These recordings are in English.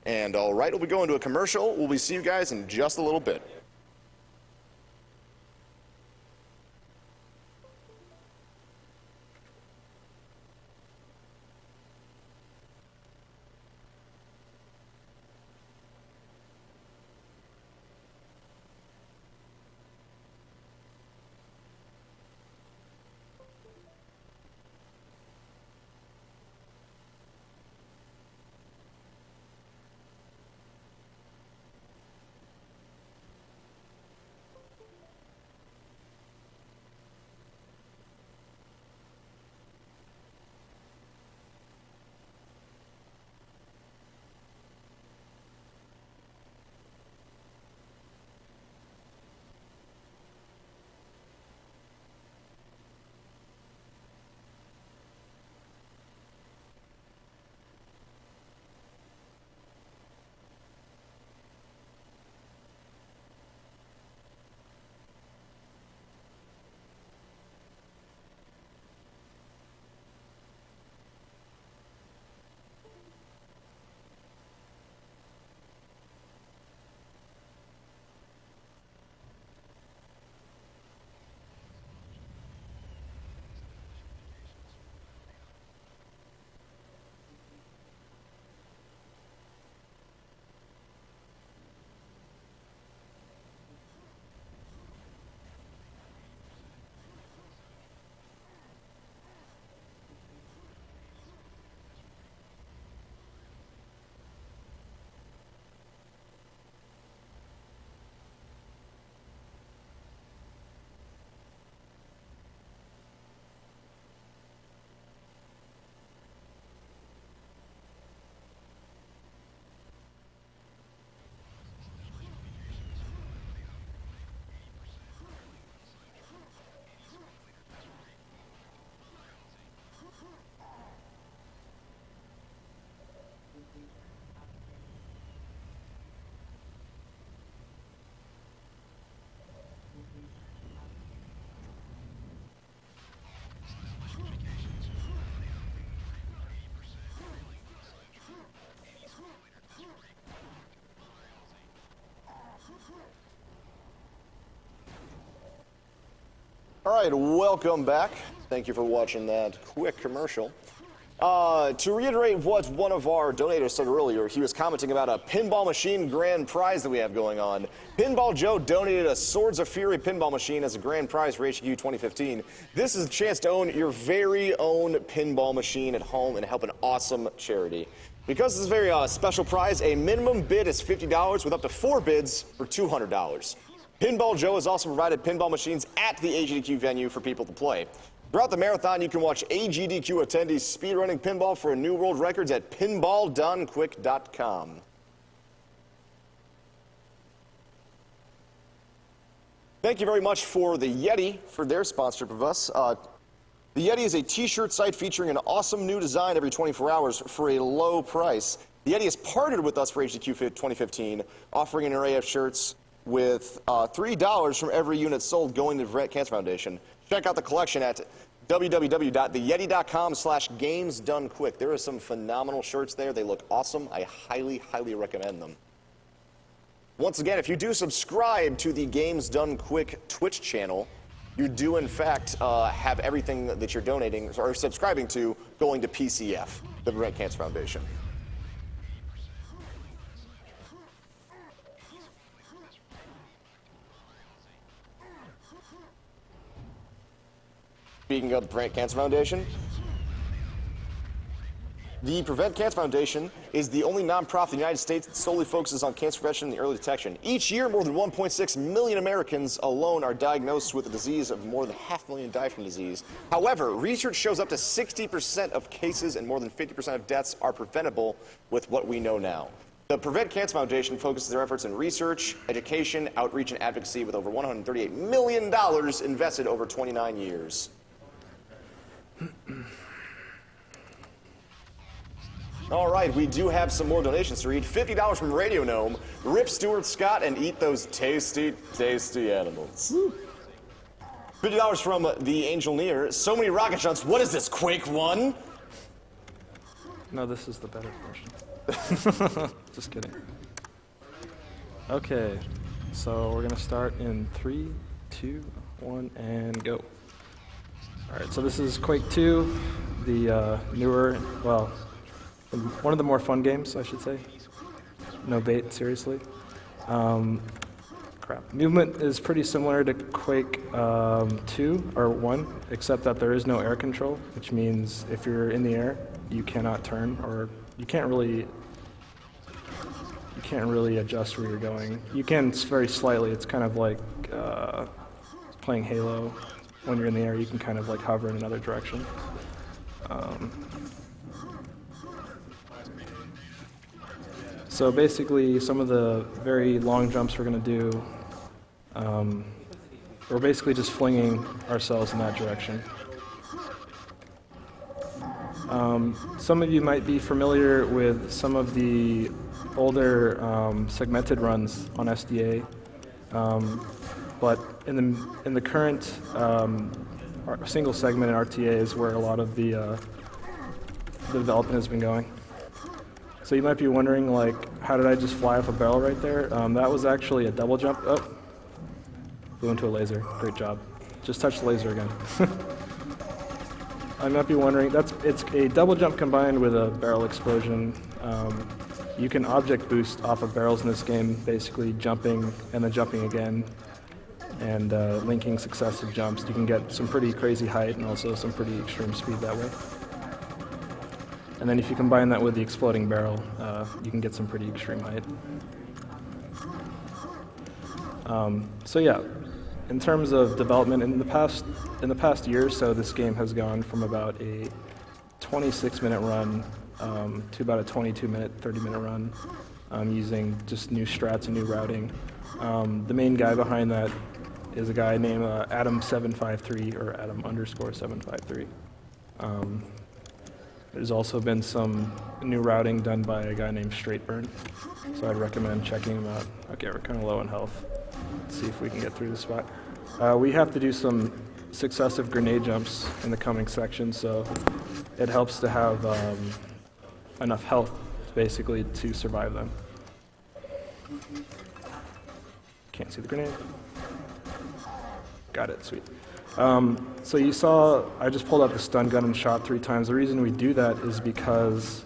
And all right, we'll be going to a commercial. We'll be see you guys in just a little bit. All right, welcome back. Thank you for watching that quick commercial. To reiterate what one of our donators said earlier, he was commenting about a pinball machine grand prize that we have going on. Pinball Joe donated a Swords of Fury pinball machine as a grand prize for AGDQ 2015. This is a chance to own your very own pinball machine at home and help an awesome charity. Because this is a very special prize, a minimum bid is $50 with up to 4 bids for $200. Pinball Joe has also provided pinball machines at the AGDQ venue for people to play. Throughout the marathon, you can watch AGDQ attendees speedrunning pinball for new world records at pinballdonequick.com. Thank you very much for the Yeti for their sponsorship of us. The Yeti is a t-shirt site featuring an awesome new design every 24 hours for a low price. The Yeti has partnered with us for AGDQ 2015, offering an array of shirts with $3 from every unit sold going to the Prevent Cancer Foundation. Check out the collection at www.theyeti.com/gamesdonequick. There are some phenomenal shirts there. They look awesome. I highly, highly recommend them. Once again, if you do subscribe to the Games Done Quick Twitch channel, you do in fact have everything that you're donating or subscribing to going to PCF, the Prevent Cancer Foundation. Speaking of the Prevent Cancer Foundation, the Prevent Cancer Foundation is the only nonprofit in the United States that solely focuses on cancer prevention and early detection. Each year, more than 1.6 million Americans alone are diagnosed with the disease, of more than 500,000 die from the disease. However, research shows up to 60% of cases and more than 50% of deaths are preventable with what we know now. The Prevent Cancer Foundation focuses their efforts in research, education, outreach, and advocacy with over $138 million invested over 29 years. All right, we do have some more donations to read. $50 from Radio Gnome, Rip Stewart Scott, and eat those tasty, tasty animals. $50 from the Angel Near. So many rocket shots. What is this, Quake 1? No, this is the better version. Just kidding. Okay, so we're gonna start in 3, 2, 1, and go. Alright, so this is Quake II, the newer, well, one of the more fun games, I should say. No bait, seriously. Crap. Movement is pretty similar to Quake 2, or 1, except that there is no air control, which means if you're in the air, you cannot turn, or you can't really adjust where you're going. You can very slightly. It's kind of like playing Halo. When you're in the air, you can kind of like hover in another direction. So basically, some of the very long jumps we're going to do, we're basically just flinging ourselves in that direction. Some of you might be familiar with some of the older segmented runs on SDA, but in the current single segment in RTA is where a lot of the development has been going. So you might be wondering, like, how did I just fly off a barrel right there? That was actually a double jump. Oh, flew into a laser. Great job. Just touched the laser again. I might be wondering, it's a double jump combined with a barrel explosion. You can object boost off of barrels in this game, basically jumping and then jumping again, and linking successive jumps. You can get some pretty crazy height and also some pretty extreme speed that way. And then if you combine that with the exploding barrel, you can get some pretty extreme height. So yeah, in terms of development, in the past year or so, this game has gone from about a 26-minute run to about a 22-minute, 30-minute run, using just new strats and new routing. The main guy behind that is a guy named Adam753, or Adam_753. There's also been some new routing done by a guy named Straightburn, so I'd recommend checking him out. Okay, we're kind of low in health. Let's see if we can get through this spot. We have to do some successive grenade jumps in the coming section, so it helps to have enough health, basically, to survive them. Can't see the grenade. Got it, sweet. So you saw I just pulled out the stun gun and shot 3 times. The reason we do that is because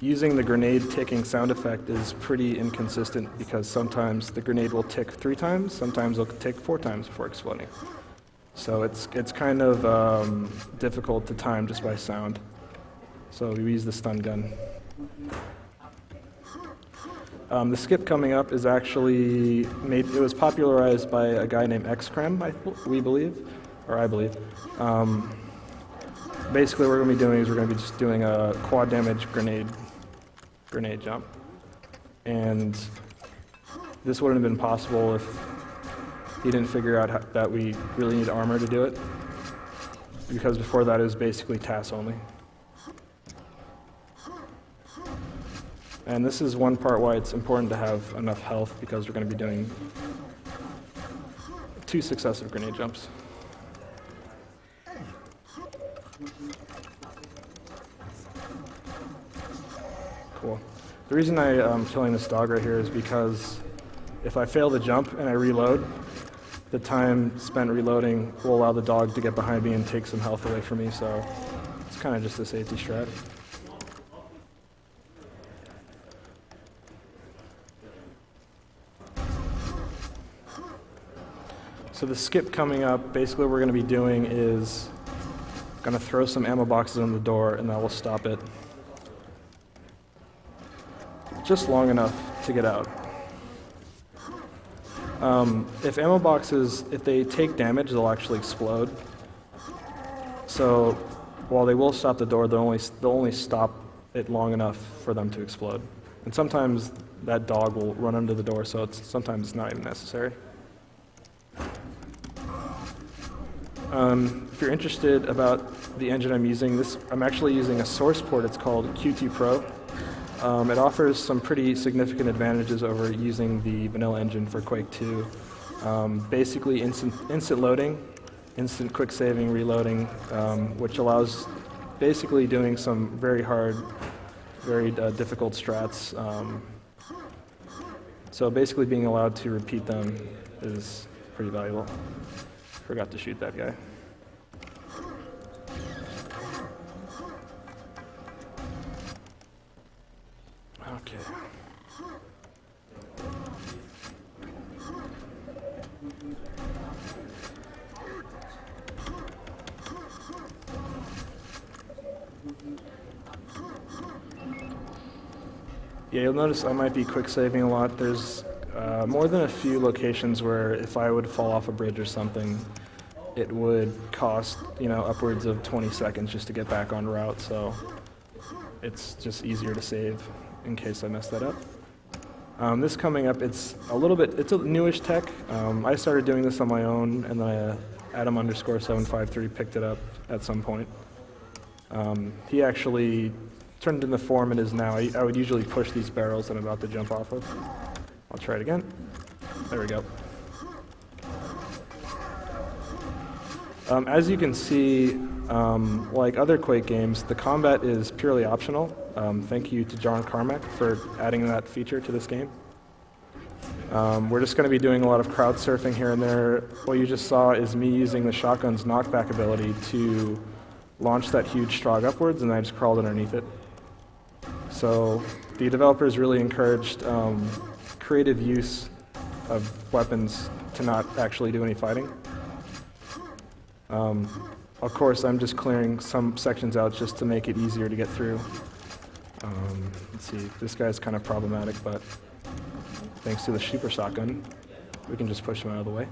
using the grenade ticking sound effect is pretty inconsistent, because sometimes the grenade will tick 3 times, sometimes it'll tick 4 times before exploding. So it's kind of difficult to time just by sound. So we use the stun gun. The skip coming up is actually it was popularized by a guy named Xcrem, I believe. Basically what we're going to be doing is we're going to be just doing a quad damage grenade jump. And this wouldn't have been possible if he didn't figure out that we really need armor to do it, because before that it was basically TAS only. And this is one part why it's important to have enough health, because we're going to be doing 2 successive grenade jumps. Cool. The reason I'm killing this dog right here is because if I fail the jump and I reload, the time spent reloading will allow the dog to get behind me and take some health away from me, so it's kind of just a safety strat. So the skip coming up, basically what we're going to be doing is going to throw some ammo boxes on the door, and that will stop it. Just long enough to get out. If ammo boxes, if they take damage, they'll actually explode. So while they will stop the door, they'll only stop it long enough for them to explode. And sometimes that dog will run under the door, so sometimes it's not even necessary. If you're interested about the engine I'm using, I'm actually using a source port. It's called Qt Pro. It offers some pretty significant advantages over using the vanilla engine for Quake II. Basically instant loading, instant quick saving, reloading, which allows basically doing some very hard, very difficult strats. So basically being allowed to repeat them is pretty valuable. Forgot to shoot that guy. Okay. Yeah, you'll notice I might be quick saving a lot. There's more than a few locations where if I would fall off a bridge or something, it would cost, upwards of 20 seconds just to get back on route, so it's just easier to save in case I mess that up. This coming up, it's a newish tech. I started doing this on my own, and then Adam_753 picked it up at some point. He actually turned it into the form it is now. I would usually push these barrels that I'm about to jump off of. I'll try it again. There we go. As you can see, like other Quake games, the combat is purely optional. Thank you to John Carmack for adding that feature to this game. We're just going to be doing a lot of crowd surfing here and there. What you just saw is me using the shotgun's knockback ability to launch that huge strog upwards, and I just crawled underneath it. So the developers really encouraged creative use of weapons to not actually do any fighting. Of course, I'm just clearing some sections out just to make it easier to get through. Let's see, this guy's kind of problematic, but thanks to the super shotgun, we can just push him out of the way.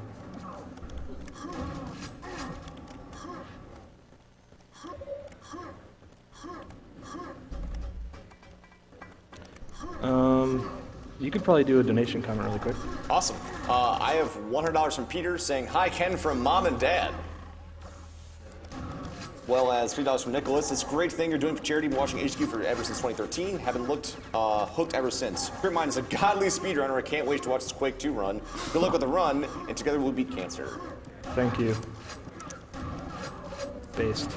You could probably do a donation comment really quick. Awesome. I have $100 from Peter saying, "Hi, Ken from Mom and Dad." Well as $3 from Nicholas. It's a great thing you're doing for charity. Been watching AGDQ for ever since 2013. Haven't looked hooked ever since. Tripmind is a godly speedrunner. I can't wait to watch this Quake II run. Good luck with the run, and together we'll beat cancer. Thank you. Based.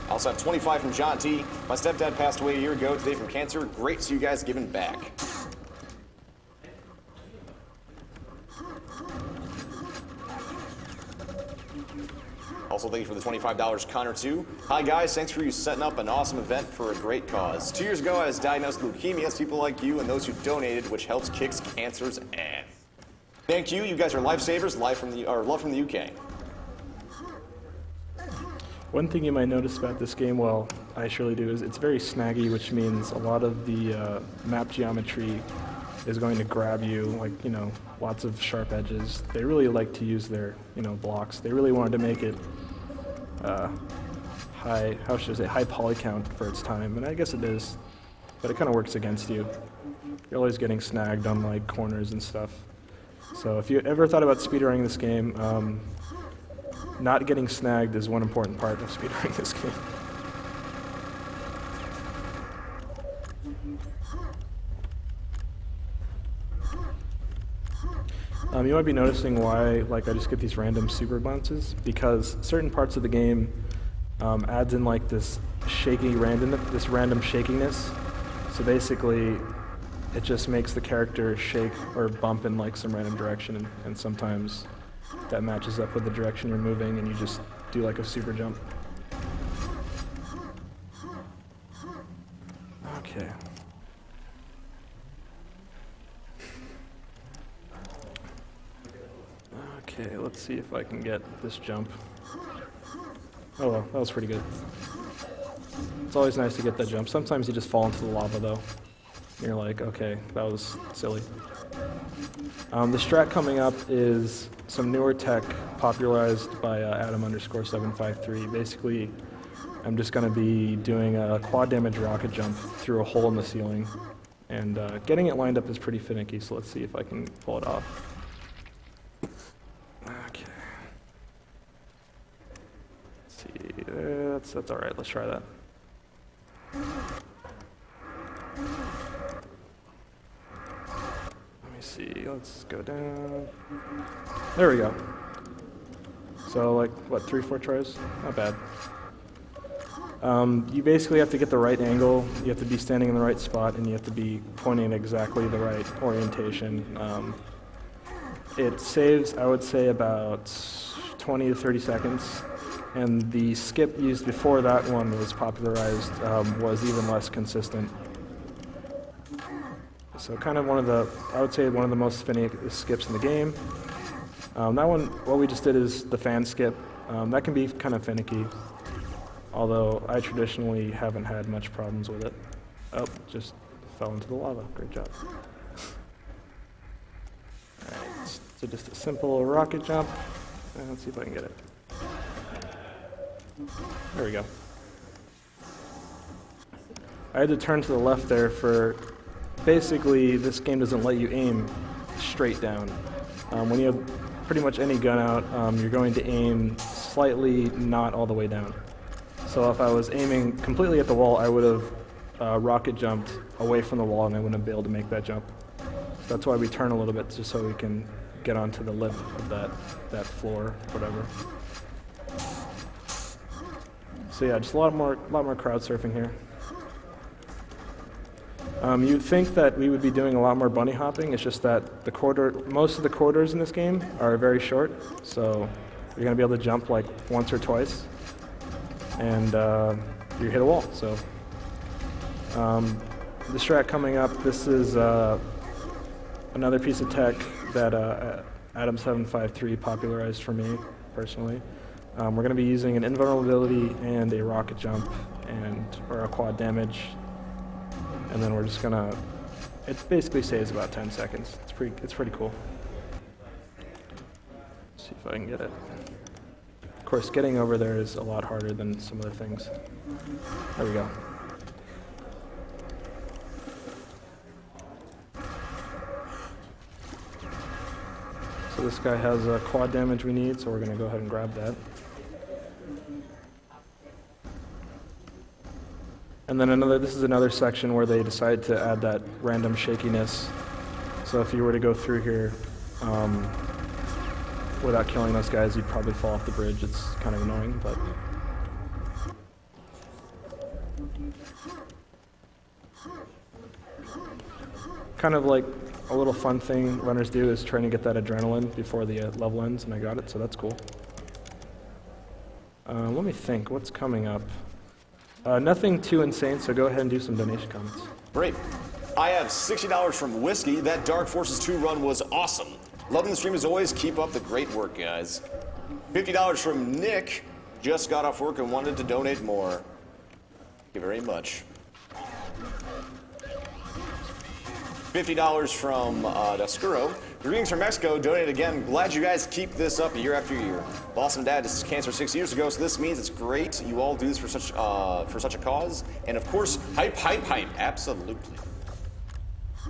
I also have 25 from John T. My stepdad passed away a year ago today from cancer. Great to see you guys giving back. Also, thank you for the $25, Connor, too. Hi, guys. Thanks for you setting up an awesome event for a great cause. 2 years ago, I was diagnosed with leukemia. It's people like you and those who donated, which helps kick cancer's ass. Thank you. You guys are lifesavers. Love from the UK. One thing you might notice about this game, well, I surely do, is it's very snaggy, which means a lot of the map geometry is going to grab you, like, lots of sharp edges. They really like to use their, blocks. They really wanted to make it high poly count for its time, and I guess it is, but it kind of works against you. You're always getting snagged on, like, corners and stuff. So if you ever thought about speedrunning this game, not getting snagged is one important part of speedrunning this game. You might be noticing why, I just get these random super bounces, because certain parts of the game adds in this random shakiness. So basically, it just makes the character shake or bump in some random direction, and sometimes that matches up with the direction you're moving, and you just do a super jump. Okay. Okay, let's see if I can get this jump. Oh well, that was pretty good. It's always nice to get that jump. Sometimes you just fall into the lava though. And you're like, okay, that was silly. The strat coming up is some newer tech popularized by Adam_753. Basically, I'm just going to be doing a quad damage rocket jump through a hole in the ceiling. And getting it lined up is pretty finicky, so let's see if I can pull it off. Okay. Let's see, that's all right, let's try that. Let me see, let's go down. There we go. So like, what, 3-4 tries? Not bad. You basically have to get the right angle, you have to be standing in the right spot, and you have to be pointing in exactly the right orientation. It saves, I would say, about 20 to 30 seconds, and the skip used before that one was popularized was even less consistent. So kind of one of the, I would say one of the most finicky skips in the game. That one, what we just did is the fan skip. That can be kind of finicky, although I traditionally haven't had much problems with it. Oh, just fell into the lava. Great job. Alright, so just a simple rocket jump. And let's see if I can get it. There we go. I had to turn to the left there for, basically this game doesn't let you aim straight down. When you have pretty much any gun out, you're going to aim slightly not all the way down. So if I was aiming completely at the wall, I would have rocket jumped away from the wall and I wouldn't have been able to make that jump. So that's why we turn a little bit, just so we can get onto the lip of that floor, whatever. So yeah, just a lot more crowd surfing here. You'd think that we would be doing a lot more bunny hopping. It's just that most of the corridors in this game are very short, so you're going to be able to jump like once or twice, and you hit a wall. So the strat coming up, this is another piece of tech that Adam753 popularized for me personally. We're going to be using an invulnerability and a rocket jump or a quad damage. And then we're just gonna, it basically saves about 10 seconds. It's pretty cool. Let's see if I can get it. Of course, getting over there is a lot harder than some other things. There we go. So this guy has a quad damage we need, so we're gonna go ahead and grab that. And then this is another section where they decide to add that random shakiness. So if you were to go through here without killing those guys, you'd probably fall off the bridge. It's kind of annoying, but... kind of like a little fun thing runners do is trying to get that adrenaline before the level ends, and I got it, so that's cool. Let me think, what's coming up? Nothing too insane, so go ahead and do some donation comments. Great. I have $60 from Whiskey. That Dark Forces 2 run was awesome. Loving the stream as always. Keep up the great work, guys. $50 from Nick. Just got off work and wanted to donate more. Thank you very much. $50 from Descuro. Greetings from Mexico. Donate again. Glad you guys keep this up year after year. Lost my dad to cancer 6 years ago, so this means it's great you all do this for such a cause. And of course, hype, hype, hype. Absolutely.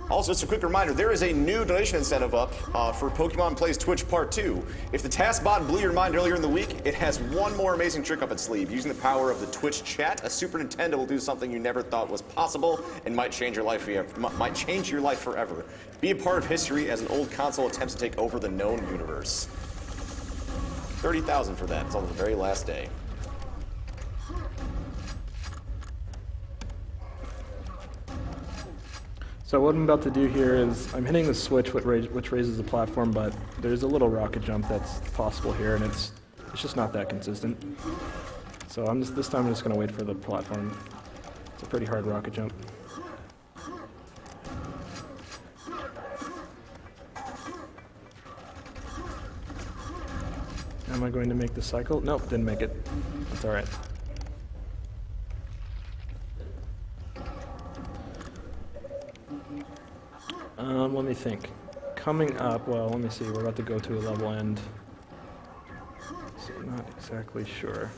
Also, just a quick reminder, there is a new donation incentive up for Pokemon Plays Twitch Part 2. If the task bot blew your mind earlier in the week, it has one more amazing trick up its sleeve. Using the power of the Twitch chat, a Super Nintendo will do something you never thought was possible and might change your life forever. Be a part of history as an old console attempts to take over the known universe. 30,000 for that. It's on the very last day. So what I'm about to do here is I'm hitting the switch which raises the platform, but there's a little rocket jump that's possible here, and it's just not that consistent. So this time I'm just going to wait for the platform. It's a pretty hard rocket jump. Am I going to make the cycle? Nope, didn't make it. That's all right. Let me think. Coming up, well, let me see. We're about to go to a level end. So I'm not exactly sure.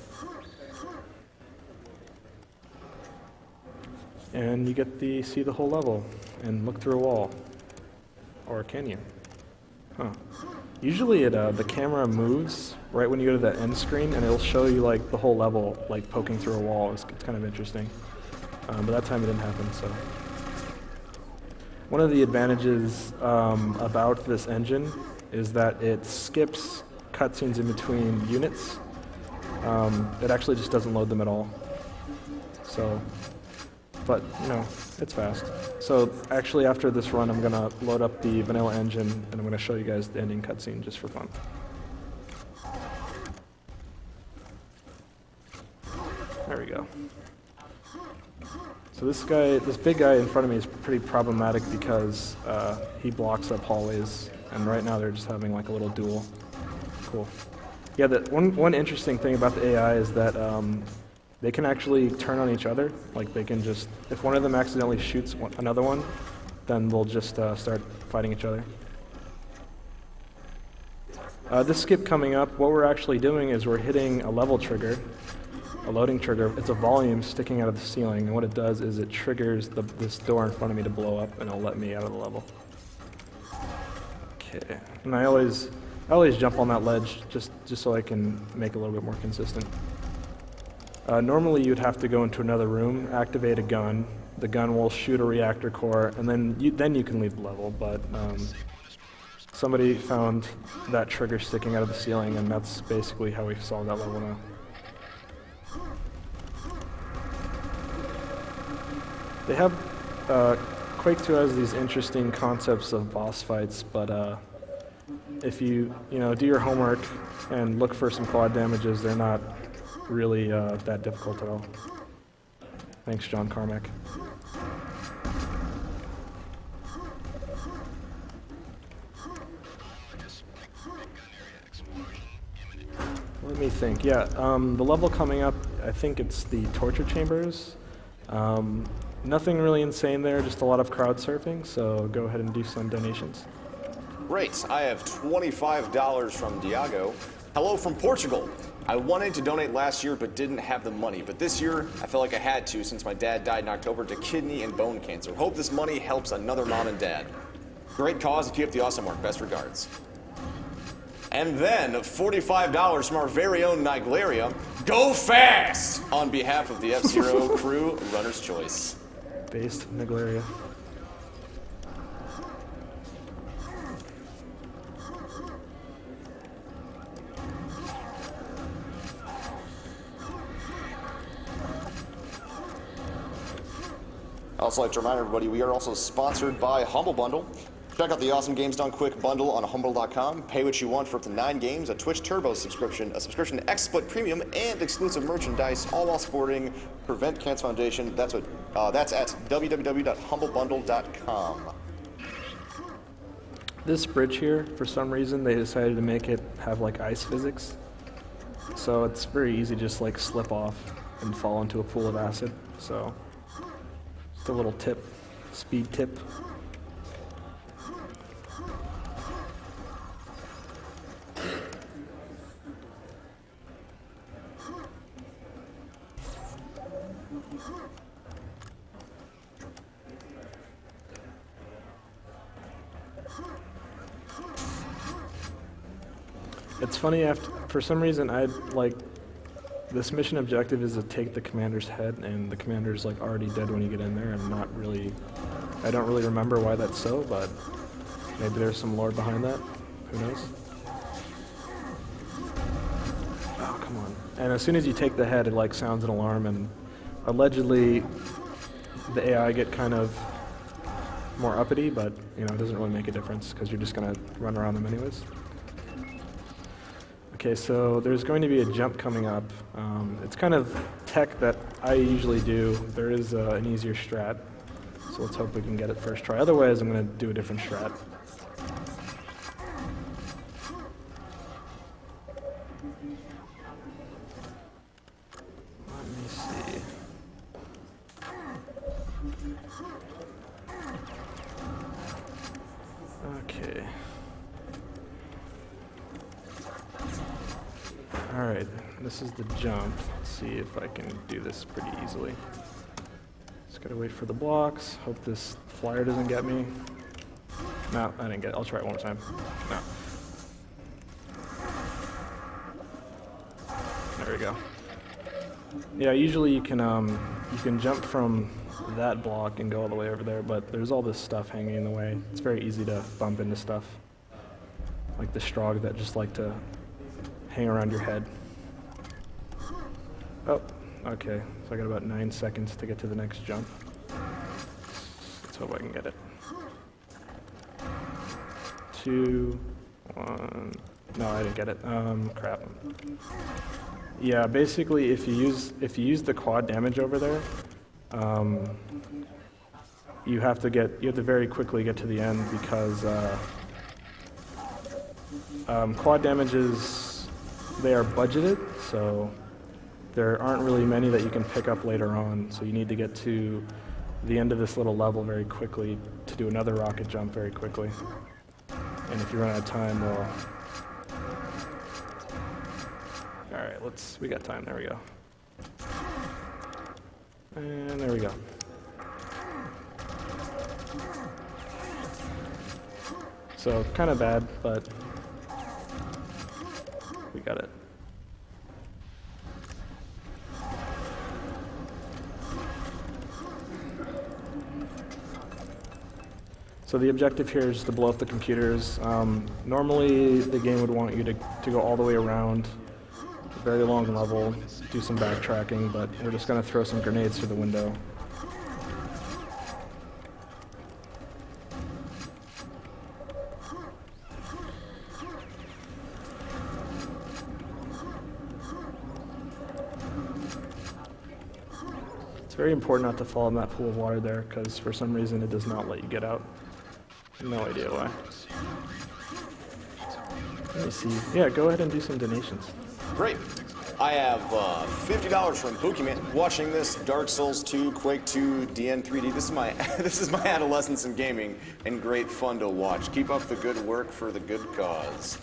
And you get to see the whole level and look through a wall. Or can you? Huh. Usually the camera moves right when you go to that end screen, and it'll show you like the whole level like poking through a wall. It's kind of interesting. But that time it didn't happen, so... One of the advantages about this engine is that it skips cutscenes in between units. It actually just doesn't load them at all. So, but, you know, it's fast. So actually after this run, I'm going to load up the vanilla engine, and I'm going to show you guys the ending cutscene just for fun. There we go. So this big guy in front of me is pretty problematic because he blocks up hallways, and right now they're just having like a little duel. Cool. Yeah, one interesting thing about the AI is that they can actually turn on each other. Like they can just, if one of them accidentally shoots another one, then they'll just start fighting each other. This skip coming up, what we're actually doing is we're hitting a level trigger, a loading trigger. It's a volume sticking out of the ceiling, and what it does is it triggers this door in front of me to blow up, and it'll let me out of the level. Okay, and I always jump on that ledge just so I can make it a little bit more consistent. Normally you'd have to go into another room, activate a gun. The gun will shoot a reactor core, and then you can leave the level. But somebody found that trigger sticking out of the ceiling, and that's basically how we solved that level now. They have Quake II has these interesting concepts of boss fights, but if you do your homework and look for some quad damages, they're not really that difficult at all. Thanks, John Carmack. Let me think. Yeah, the level coming up, I think it's the torture chambers. Nothing really insane there, just a lot of crowd surfing, so go ahead and do some donations. Great. I have $25 from Diago. Hello from Portugal. I wanted to donate last year but didn't have the money, but this year I felt like I had to since my dad died in October to kidney and bone cancer. Hope this money helps another mom and dad. Great cause and keep up the awesome work. Best regards. And then $45 from our very own Niglaria. Go fast! On behalf of the F-Zero crew, Runner's Choice. Based Niglaria. I'd also like to remind everybody we are also sponsored by Humble Bundle. Check out the Awesome Games Done Quick bundle on humble.com. Pay what you want for up to 9 games, a Twitch Turbo subscription, a subscription to XSplit Premium, and exclusive merchandise, all while supporting Prevent Cancer Foundation. That's at www.humblebundle.com. This bridge here, for some reason, they decided to make it have like ice physics. So it's very easy to just like slip off and fall into a pool of acid. So just a little tip, speed tip. It's funny, for some reason this mission objective is to take the commander's head, and the commander's like already dead when you get in there. I don't really remember why that's so, but maybe there's some lore behind that. Who knows? Oh, come on. And as soon as you take the head, it like sounds an alarm, and allegedly the AI get kind of more uppity, but it doesn't really make a difference because you're just gonna run around them anyways. Okay, so there's going to be a jump coming up. It's kind of tech that I usually do. There is an easier strat, so let's hope we can get it first try. Otherwise, I'm going to do a different strat. Let me see. Okay. Alright, this is the jump. Let's see if I can do this pretty easily. Just gotta wait for the blocks. Hope this flyer doesn't get me. No, I didn't get it. I'll try it one more time. No. There we go. Yeah, usually you can jump from that block and go all the way over there, but there's all this stuff hanging in the way. It's very easy to bump into stuff, like the Strogg that just like to hang around your head. Oh, okay, so I got about 9 seconds to get to the next jump. Let's hope I can get it. 2, 1, no, I didn't get it, crap. Yeah, basically if you use the quad damage over there, you have to very quickly get to the end because quad damages, they are budgeted, so there aren't really many that you can pick up later on, so you need to get to the end of this little level very quickly to do another rocket jump very quickly. And if you run out of time, well... Alright, we got time, there we go. And there we go. So, kind of bad, but we got it. So the objective here is to blow up the computers. Normally the game would want you to go all the way around, a very long level, do some backtracking, but we're just going to throw some grenades through the window. It's very important not to fall in that pool of water there, because for some reason it does not let you get out. No idea why. Let me see. Yeah, go ahead and do some donations. Great. I have $50 from Pookieman watching this Dark Souls 2, Quake II, DN3D. This is my adolescence in gaming and great fun to watch. Keep up the good work for the good cause.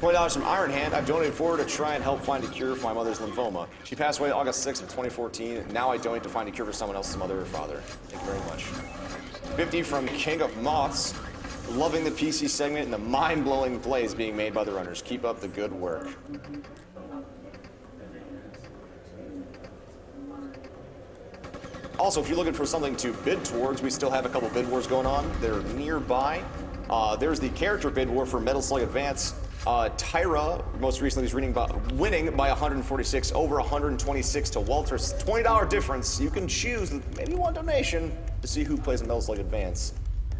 $20 from Iron Hand. I've donated forward to try and help find a cure for my mother's lymphoma. She passed away August 6th of 2014. Now I donate to find a cure for someone else's mother or father. Thank you very much. 50 from King of Moths. Loving the PC segment and the mind-blowing plays being made by the runners. Keep up the good work. Also, if you're looking for something to bid towards, we still have a couple bid wars going on. They're nearby. There's the character bid war for Metal Slug Advance. Tyra, most recently, is winning by 146 over 126 to Walter's $20 difference. You can choose maybe one donation to see who plays in Metal Slug Advance.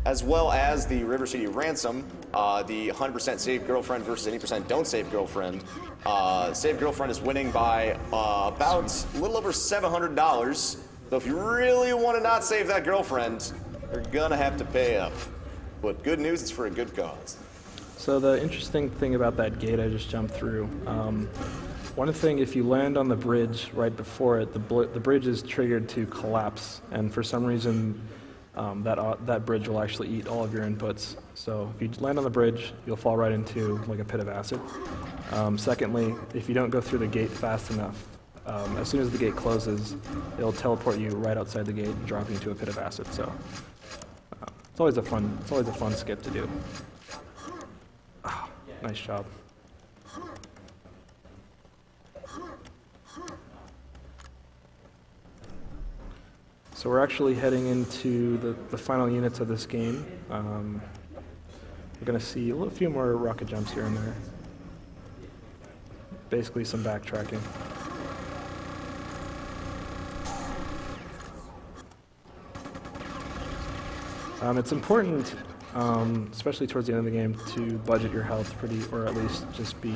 As well as the River City Ransom, the 100% Save Girlfriend versus 80% Don't Save Girlfriend. Save Girlfriend is winning by about a little over $700. So if you really want to not save that girlfriend, you're gonna have to pay up. But good news, it's for a good cause. So the interesting thing about that gate I just jumped through, one thing, if you land on the bridge right before it, the bridge is triggered to collapse, and for some reason that bridge will actually eat all of your inputs. So if you land on the bridge, you'll fall right into like a pit of acid. Secondly, if you don't go through the gate fast enough, as soon as the gate closes, it'll teleport you right outside the gate and drop you into a pit of acid. So it's always a fun skip to do. Oh, nice job. So we're actually heading into the final units of this game. We're going to see a few more rocket jumps here and there. Basically some backtracking. It's important, especially towards the end of the game, to budget your health or at least just be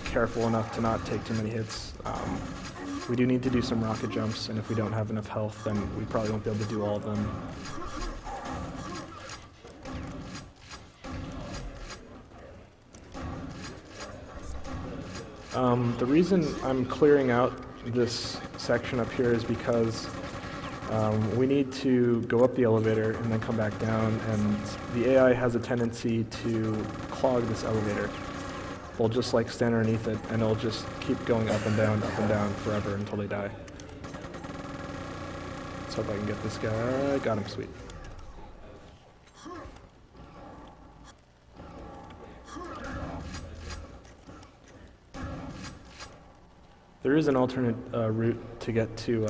careful enough to not take too many hits. We do need to do some rocket jumps, and if we don't have enough health, then we probably won't be able to do all of them. The reason I'm clearing out this section up here is because we need to go up the elevator and then come back down, and the AI has a tendency to clog this elevator. They'll just like stand underneath it, and it'll just keep going up and down forever until they die. Let's hope I can get this guy. Got him, sweet. There is an alternate route to get to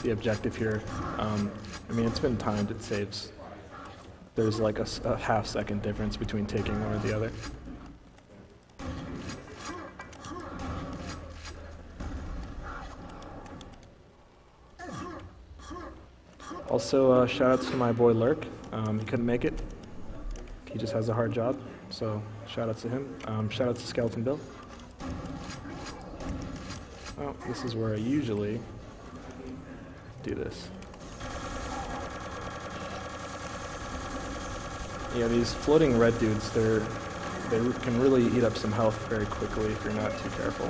the objective here. I mean, it's been timed, it saves. There's like a half-second difference between taking one or the other. Also, shout outs to my boy Lurk. He couldn't make it. He just has a hard job, so shout outs to him. Shout outs to Skeleton Bill. Oh, this is where I usually do this. Yeah, these floating red dudes, they can really eat up some health very quickly if you're not too careful.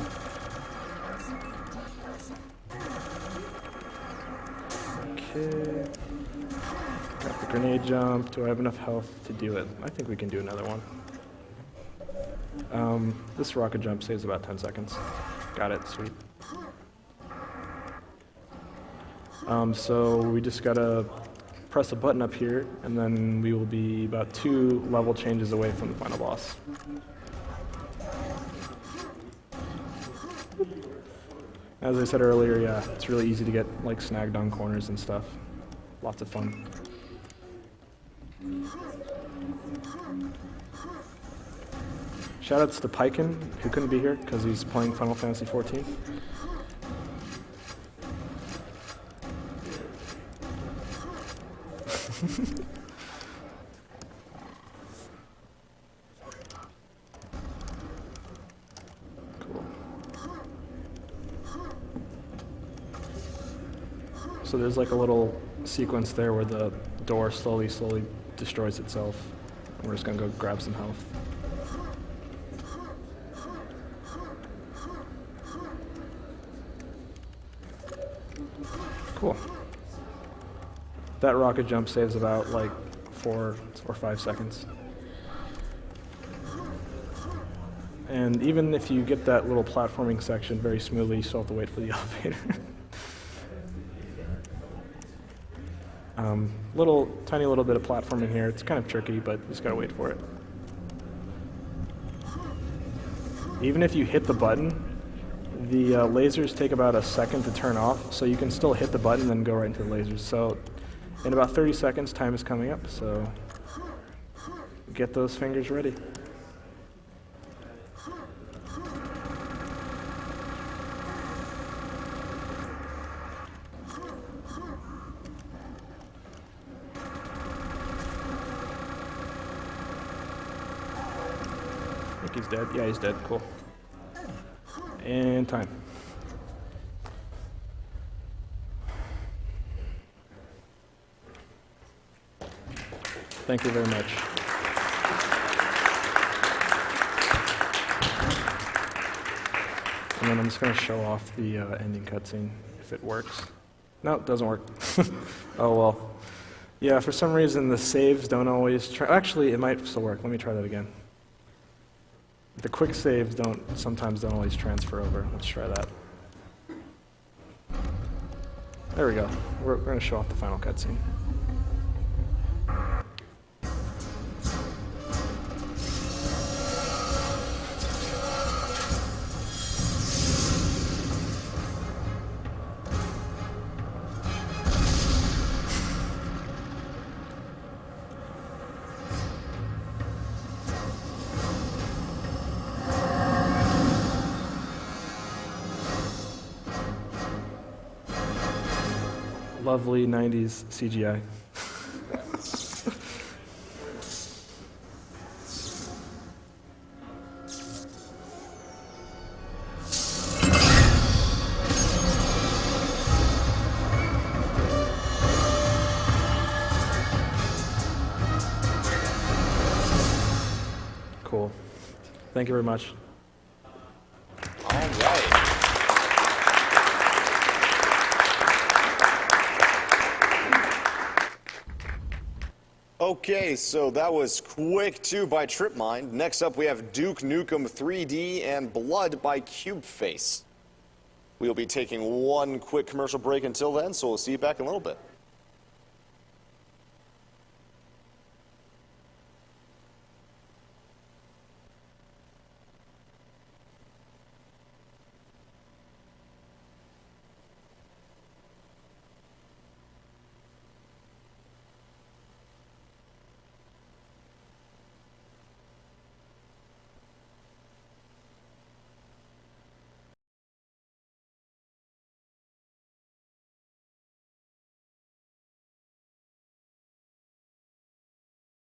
Okay. Got the grenade jump. Do I have enough health to do it? I think we can do another one. This rocket jump saves about 10 seconds. Got it, sweet. So we just gotta press a button up here, and then we will be about 2 level changes away from the final boss. As I said earlier, yeah, it's really easy to get like snagged on corners and stuff. Lots of fun. Shoutouts to Piken, who couldn't be here because he's playing Final Fantasy XIV. Cool. So there's like a little sequence there where the door slowly destroys itself. And we're just gonna go grab some health. Cool. That rocket jump saves about like 4 or 5 seconds. And even if you get that little platforming section very smoothly, you still have to wait for the elevator. Tiny little bit of platforming here. It's kind of tricky, but you just gotta wait for it. Even if you hit the button, the lasers take about a second to turn off, so you can still hit the button and then go right into the lasers. So in about 30 seconds, time is coming up, so get those fingers ready. I think he's dead. Yeah, he's dead. Cool. And time. Thank you very much. And then I'm just going to show off the ending cutscene, if it works. No, it doesn't work. Oh well. Yeah, for some reason the saves don't always actually, it might still work. Let me try that again. The quick saves sometimes don't always transfer over. Let's try that. There we go. We're going to show off the final cutscene. Lovely 90s CGI. Cool. Thank you very much. All right. Okay, so that was Quake II by Tripmind. Next up, we have Duke Nukem 3D and Blood by Cubeface. We'll be taking one quick commercial break until then, so we'll see you back in a little bit.